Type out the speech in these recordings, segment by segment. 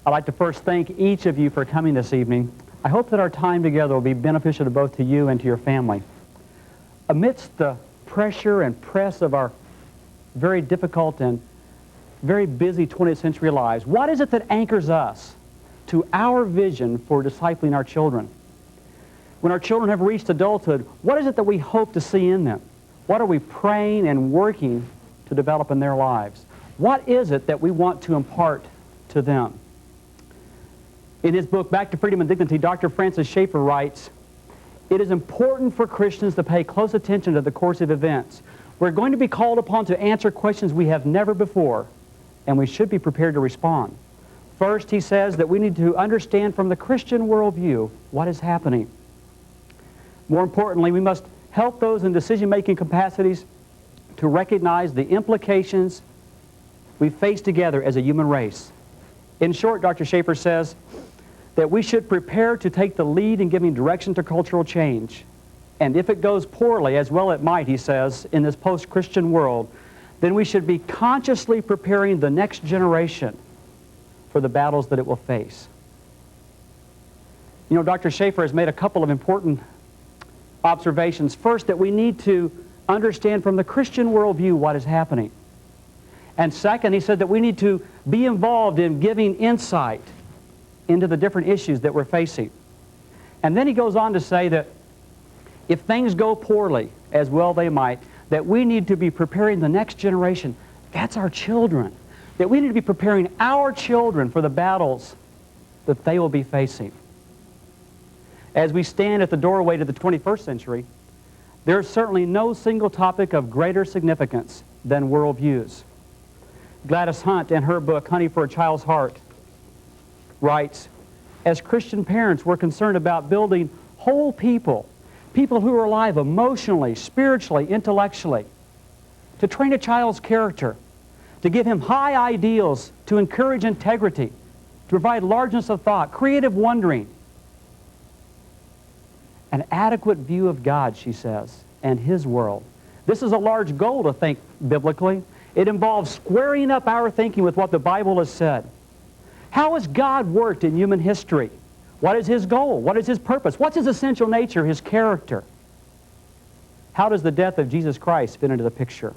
I'd like to first thank each of you for coming this evening. I hope that our time together will be beneficial to both to you and to your family. Amidst the pressure and press of our very difficult and very busy 20th century lives, what is it that anchors us to our vision for discipling our children? When our children have reached adulthood, what is it that we hope to see in them? What are we praying and working to develop in their lives? What is it that we want to impart to them? In his book, Back to Freedom and Dignity, Dr. Francis Schaeffer writes, "It is important for Christians to pay close attention to the course of events. We're going to be called upon to answer questions we have never before, and we should be prepared to respond. First," he says, "that we need to understand from the Christian worldview what is happening. More importantly, we must help those in decision-making capacities to recognize the implications we face together as a human race." In short, Dr. Schaeffer says that we should prepare to take the lead in giving direction to cultural change. And if it goes poorly, as well it might, he says, in this post-Christian world, then we should be consciously preparing the next generation for the battles that it will face. You know, Dr. Schaeffer has made a couple of important observations. First, that we need to understand from the Christian worldview what is happening. And second, he said that we need to be involved in giving insight into the different issues that we're facing. And then he goes on to say that if things go poorly, as well they might, that we need to be preparing the next generation. That's our children. That we need to be preparing our children for the battles that they will be facing. As we stand at the doorway to the 21st century, there is certainly no single topic of greater significance than worldviews. Gladys Hunt, in her book, Honey for a Child's Heart, writes, "As Christian parents, we're concerned about building whole people, people who are alive emotionally, spiritually, intellectually, to train a child's character, to give him high ideals, to encourage integrity, to provide largeness of thought, creative wondering, an adequate view of God," she says, "and His world." This is a large goal to think biblically. It involves squaring up our thinking with what the Bible has said. How has God worked in human history? What is His goal? What is His purpose? What's His essential nature, His character? How does the death of Jesus Christ fit into the picture?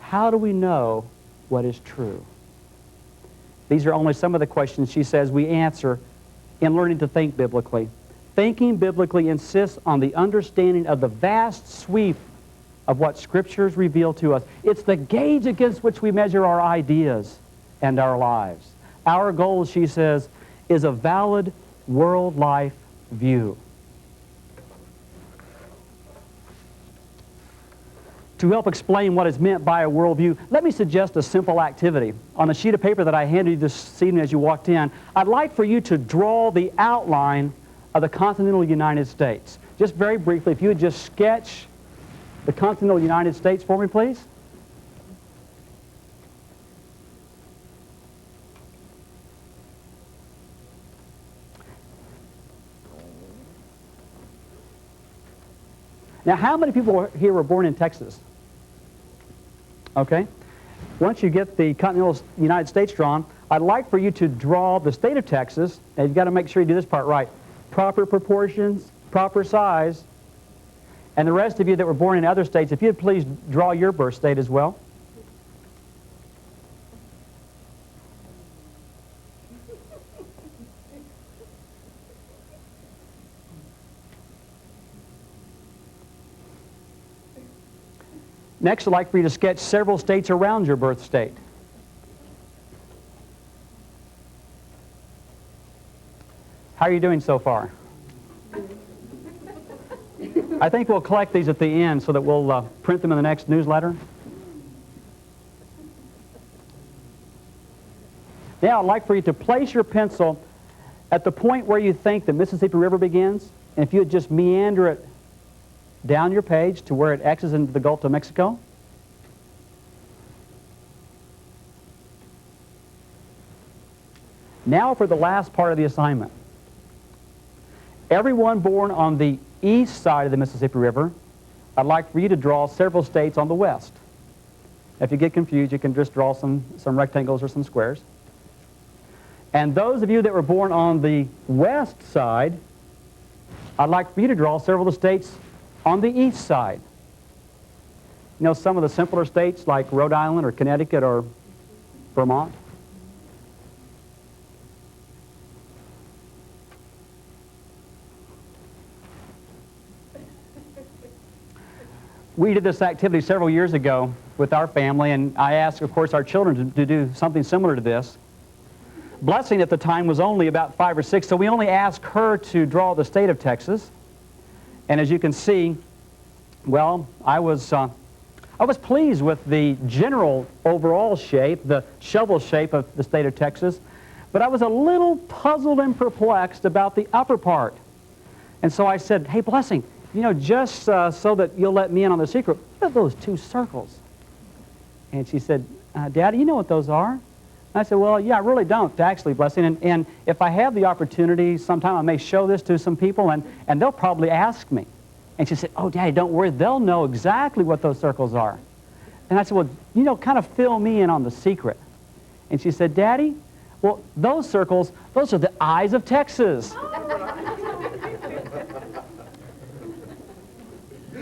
How do we know what is true? These are only some of the questions, she says, we answer in learning to think biblically. Thinking biblically insists on the understanding of the vast sweep of what Scriptures reveal to us. It's the gauge against which we measure our ideas and our lives. Our goal, she says, is a valid world life view. To help explain what is meant by a worldview, let me suggest a simple activity. On the sheet of paper that I handed you this evening as you walked in, I'd like for you to draw the outline of the continental United States. Just very briefly, if you would just sketch the continental United States for me, please. Now, how many people here were born in Texas? Okay. Once you get the continental United States drawn, I'd like for you to draw the state of Texas. Now, you've got to make sure you do this part right. Proper proportions, proper size. And the rest of you that were born in other states, if you'd please draw your birth state as well. Next, I'd like for you to sketch several states around your birth state. How are you doing so far? I think we'll collect these at the end so that we'll print them in the next newsletter. Now, I'd like for you to place your pencil at the point where you think the Mississippi River begins, and if you would just meander it down your page to where it exits into the Gulf of Mexico. Now for the last part of the assignment. Everyone born on the east side of the Mississippi River, I'd like for you to draw several states on the west. If you get confused, you can just draw some rectangles or some squares. And those of you that were born on the west side, I'd like for you to draw several of the states on the east side. You know, some of the simpler states like Rhode Island or Connecticut or Vermont. We did this activity several years ago with our family, and I asked, of course, our children to do something similar to this. Blessing at the time was only about 5 or 6, so we only asked her to draw the state of Texas. And as you can see, well, I was pleased with the general overall shape, the shovel shape of the state of Texas, but I was a little puzzled and perplexed about the upper part. And so I said, hey, Blessing, you know, just so that you'll let me in on the secret, what are those 2 circles? And she said, Daddy, you know what those are? And I said, well, yeah, I really don't, actually, Blessing. And if I have the opportunity, sometime I may show this to some people, and they'll probably ask me. And she said, oh, Daddy, don't worry, they'll know exactly what those circles are. And I said, well, you know, kind of fill me in on the secret. And she said, Daddy, well, those circles, those are the eyes of Texas.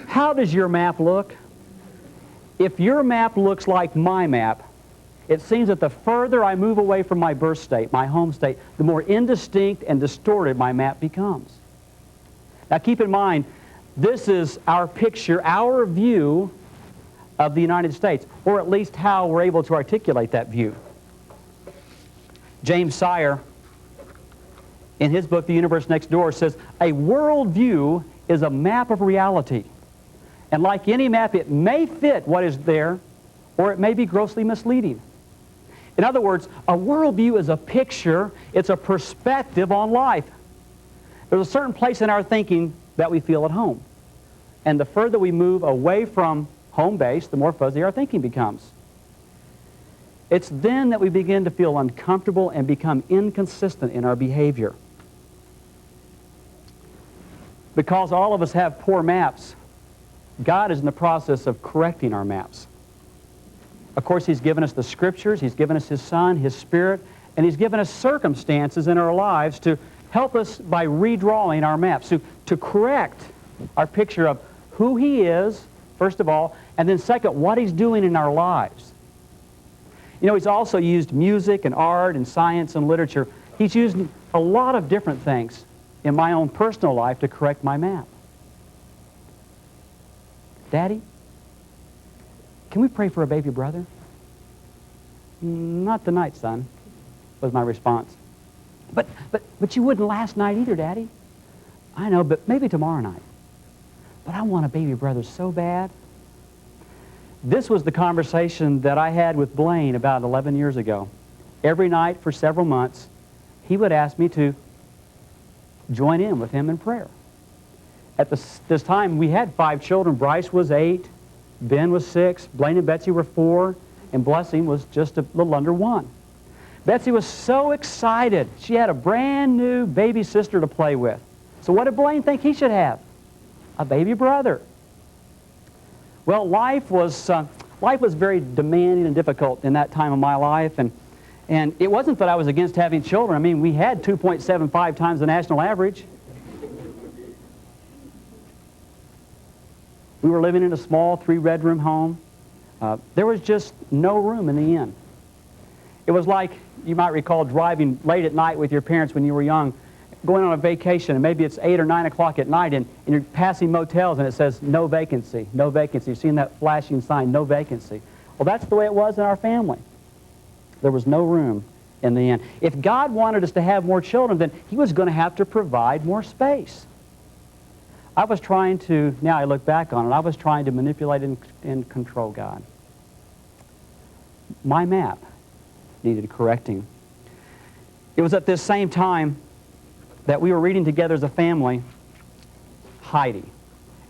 How does your map look? If your map looks like my map, it seems that the further I move away from my birth state, my home state, the more indistinct and distorted my map becomes. Now keep in mind, this is our picture, our view of the United States, or at least how we're able to articulate that view. James Sire, in his book, The Universe Next Door, says, a worldview is a map of reality. And like any map, it may fit what is there, or it may be grossly misleading. In other words, a worldview is a picture, it's a perspective on life. There's a certain place in our thinking that we feel at home. And the further we move away from home base, the more fuzzy our thinking becomes. It's then that we begin to feel uncomfortable and become inconsistent in our behavior. Because all of us have poor maps, God is in the process of correcting our maps. Of course, He's given us the Scriptures, He's given us His Son, His Spirit, and He's given us circumstances in our lives to help us by redrawing our maps, to correct our picture of who He is, first of all, and then second, what He's doing in our lives. You know, He's also used music and art and science and literature. He's used a lot of different things in my own personal life to correct my map. Daddy, can we pray for a baby brother? Not tonight, son, was my response. But you wouldn't last night either, Daddy. I know, but maybe tomorrow night. But I want a baby brother so bad. This was the conversation that I had with Blaine about 11 years ago. Every night for several months, he would ask me to join in with him in prayer. At this time, we had 5 children. Bryce was 8, Ben was 6, Blaine and Betsy were 4, and Blessing was just a little under 1. Betsy was so excited. She had a brand new baby sister to play with. So what did Blaine think he should have? A baby brother. Well, life was very demanding and difficult in that time of my life, and it wasn't that I was against having children. I mean, we had 2.75 times the national average. We were living in a small 3-bedroom home. There was just no room in the inn. It was like, you might recall, driving late at night with your parents when you were young, going on a vacation, and maybe it's 8 or 9 o'clock at night, and you're passing motels, and it says, no vacancy, no vacancy. You've seen that flashing sign, no vacancy. Well, that's the way it was in our family. There was no room in the inn. If God wanted us to have more children, then He was going to have to provide more space. I was trying to, now I look back on it, I was trying to manipulate and control God. My map needed correcting. It was at this same time that we were reading together as a family Heidi.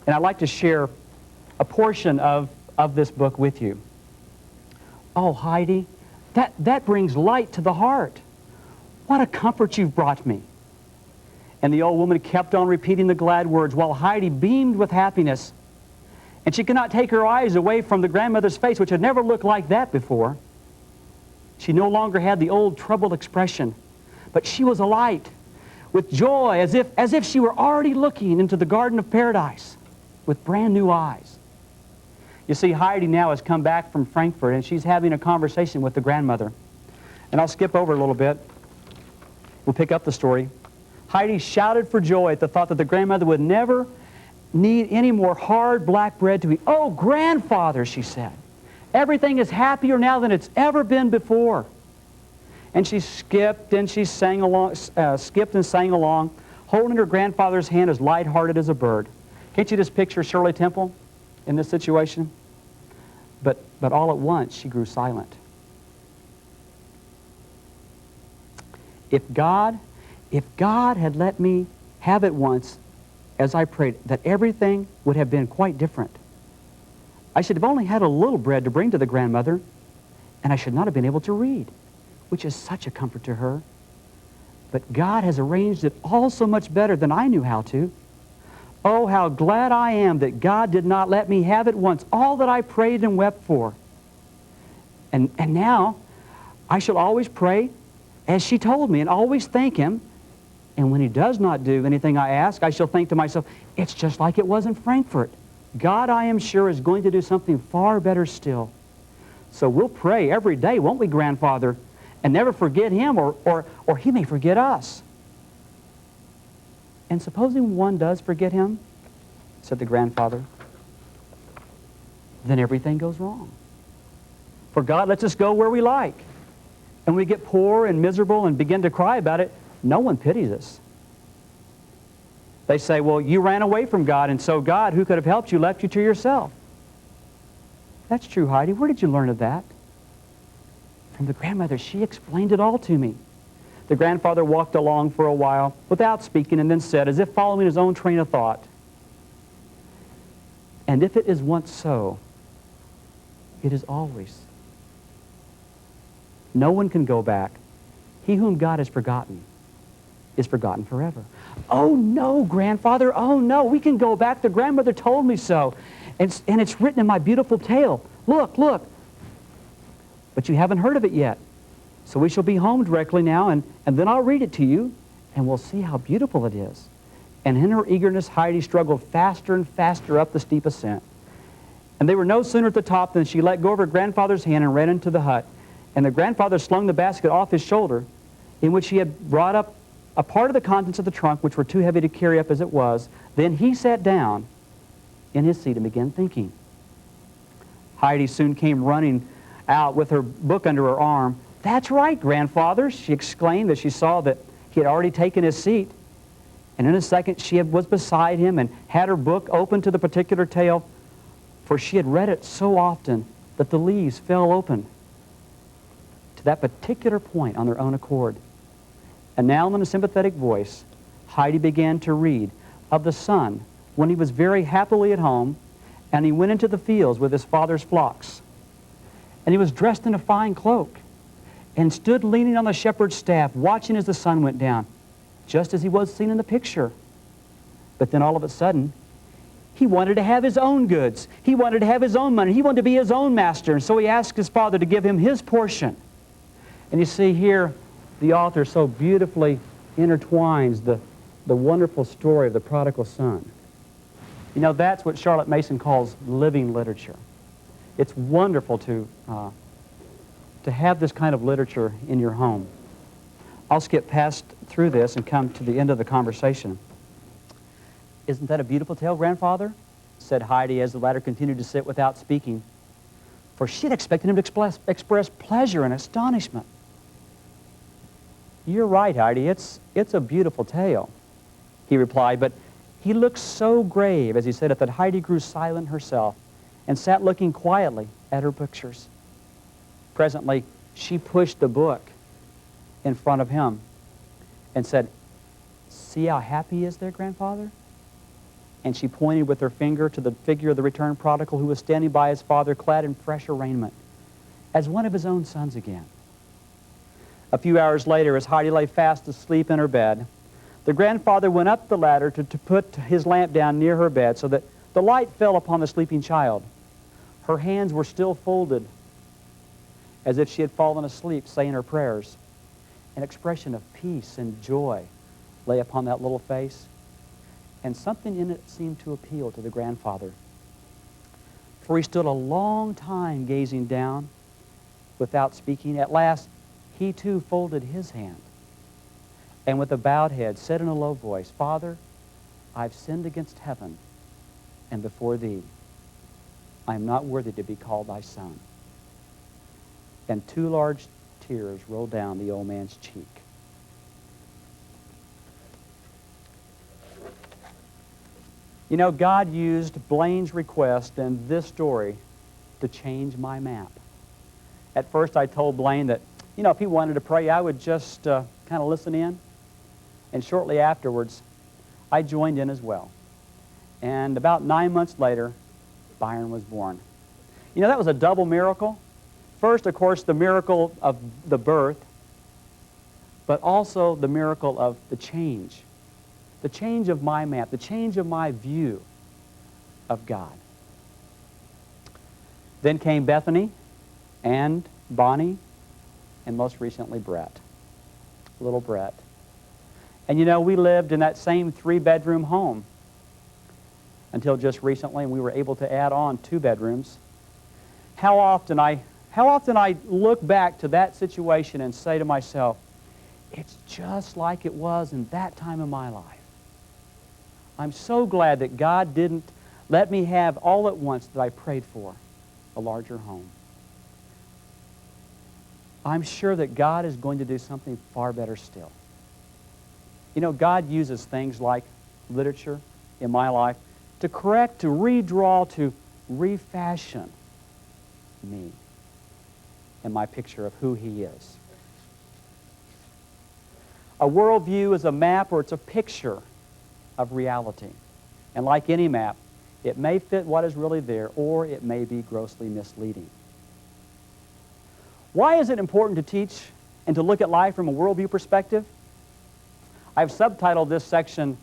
And I'd like to share a portion of this book with you. Oh, Heidi, that brings light to the heart. What a comfort you've brought me. And the old woman kept on repeating the glad words while Heidi beamed with happiness. And she could not take her eyes away from the grandmother's face, which had never looked like that before. She no longer had the old troubled expression, but she was alight with joy, as if she were already looking into the Garden of Paradise with brand new eyes. You see, Heidi now has come back from Frankfurt, and she's having a conversation with the grandmother. And I'll skip over a little bit. We'll pick up the story. Heidi shouted for joy at the thought that the grandmother would never need any more hard black bread to eat. "Oh, grandfather," she said, "everything is happier now than it's ever been before." And she skipped and sang along, holding her grandfather's hand as lighthearted as a bird. Can't you just picture Shirley Temple in this situation? But all at once, she grew silent. If God had let me have it once, as I prayed, that everything would have been quite different. I should have only had a little bread to bring to the grandmother, and I should not have been able to read, which is such a comfort to her. But God has arranged it all so much better than I knew how to. Oh, how glad I am that God did not let me have at once all that I prayed and wept for. And now I shall always pray as she told me and always thank Him. And when He does not do anything I ask, I shall think to myself, it's just like it was in Frankfurt. God, I am sure, is going to do something far better still. So we'll pray every day, won't we, grandfather? And never forget Him, or He may forget us. And supposing one does forget Him, said the grandfather, then everything goes wrong. For God lets us go where we like. And we get poor and miserable and begin to cry about it. No one pities us. They say, well, you ran away from God, and so God, who could have helped you, left you to yourself. That's true, Heidi. Where did you learn of that? From the grandmother. She explained it all to me. The grandfather walked along for a while without speaking and then said, as if following his own train of thought, and if it is once so, it is always. No one can go back. He whom God has forgotten is forgotten forever. Oh no, grandfather, oh no, we can go back. The grandmother told me so. And it's written in my beautiful tale. Look, look. But you haven't heard of it yet. So we shall be home directly now, and then I'll read it to you, and we'll see how beautiful it is. And in her eagerness, Heidi struggled faster and faster up the steep ascent. And they were no sooner at the top than she let go of her grandfather's hand and ran into the hut. And the grandfather slung the basket off his shoulder, in which he had brought up a part of the contents of the trunk, which were too heavy to carry up as it was. Then he sat down in his seat and began thinking. Heidi soon came running out with her book under her arm. "That's right, grandfather," she exclaimed as she saw that he had already taken his seat. And in a second she was beside him and had her book open to the particular tale, for she had read it so often that the leaves fell open to that particular point on their own accord. And now in a sympathetic voice, Heidi began to read of the son when he was very happily at home, and he went into the fields with his father's flocks. And he was dressed in a fine cloak, and stood leaning on the shepherd's staff, watching as the sun went down, just as he was seen in the picture. But then all of a sudden, he wanted to have his own goods. He wanted to have his own money. He wanted to be his own master. And so he asked his father to give him his portion. And you see here, the author so beautifully intertwines the wonderful story of the prodigal son. You know, that's what Charlotte Mason calls living literature. It's wonderful to have this kind of literature in your home. I'll skip past through this and come to the end of the conversation. "Isn't that a beautiful tale, grandfather?" said Heidi as the latter continued to sit without speaking, for she had expected him to express pleasure and astonishment. "You're right, Heidi, it's a beautiful tale," he replied, but he looked so grave as he said it that Heidi grew silent herself and sat looking quietly at her pictures. Presently, she pushed the book in front of him and said, "See how happy he is there, grandfather?" And she pointed with her finger to the figure of the returned prodigal who was standing by his father clad in fresh raiment, as one of his own sons again. A few hours later, as Heidi lay fast asleep in her bed, the grandfather went up the ladder to put his lamp down near her bed so that the light fell upon the sleeping child. Her hands were still folded, as if she had fallen asleep saying her prayers. An expression of peace and joy lay upon that little face, and something in it seemed to appeal to the grandfather. For he stood a long time gazing down without speaking. At last, he too folded his hand, and with a bowed head said in a low voice, "Father, I've sinned against heaven and before thee. I am not worthy to be called thy son." And 2 large tears rolled down the old man's cheek. You know, God used Blaine's request in this story to change my map. At first I told Blaine that, you know, if he wanted to pray, I would just kind of listen in. And shortly afterwards, I joined in as well. And about 9 months later, Byron was born. You know, that was a double miracle. First, of course, the miracle of the birth, but also the miracle of the change of my map, the change of my view of God. Then came Bethany and Bonnie, and most recently Brett, little Brett. And you know, we lived in that same 3-bedroom home until just recently, and we were able to add on 2 bedrooms. How often I look back to that situation and say to myself, it's just like it was in that time of my life. I'm so glad that God didn't let me have all at once that I prayed for, a larger home. I'm sure that God is going to do something far better still. You know, God uses things like literature in my life to correct, to redraw, to refashion me and my picture of who He is. A worldview is a map, or it's a picture of reality. And like any map, it may fit what is really there, or it may be grossly misleading. Why is it important to teach and to look at life from a worldview perspective? I've subtitled this section,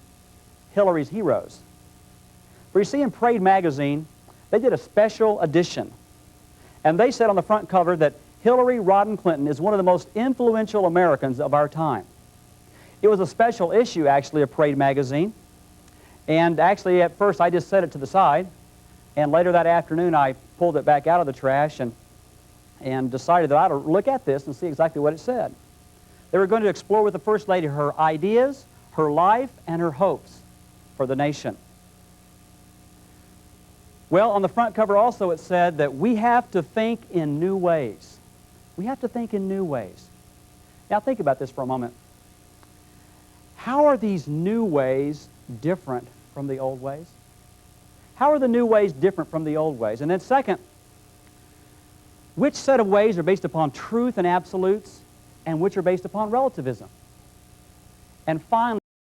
Hillary's Heroes. For you see, in Parade magazine, they did a special edition. And they said on the front cover that Hillary Rodham Clinton is one of the most influential Americans of our time. It was a special issue, actually, of Parade magazine. And actually, at first, I just set it to the side. And later that afternoon, I pulled it back out of the trash and decided that I ought to look at this and see exactly what it said. They were going to explore with the First Lady her ideas, her life, and her hopes for the nation. Well, on the front cover also it said that we have to think in new ways. We have to think in new ways. Now think about this for a moment. How are these new ways different from the old ways? How are the new ways different from the old ways? And then second, which set of ways are based upon truth and absolutes, and which are based upon relativism? And finally,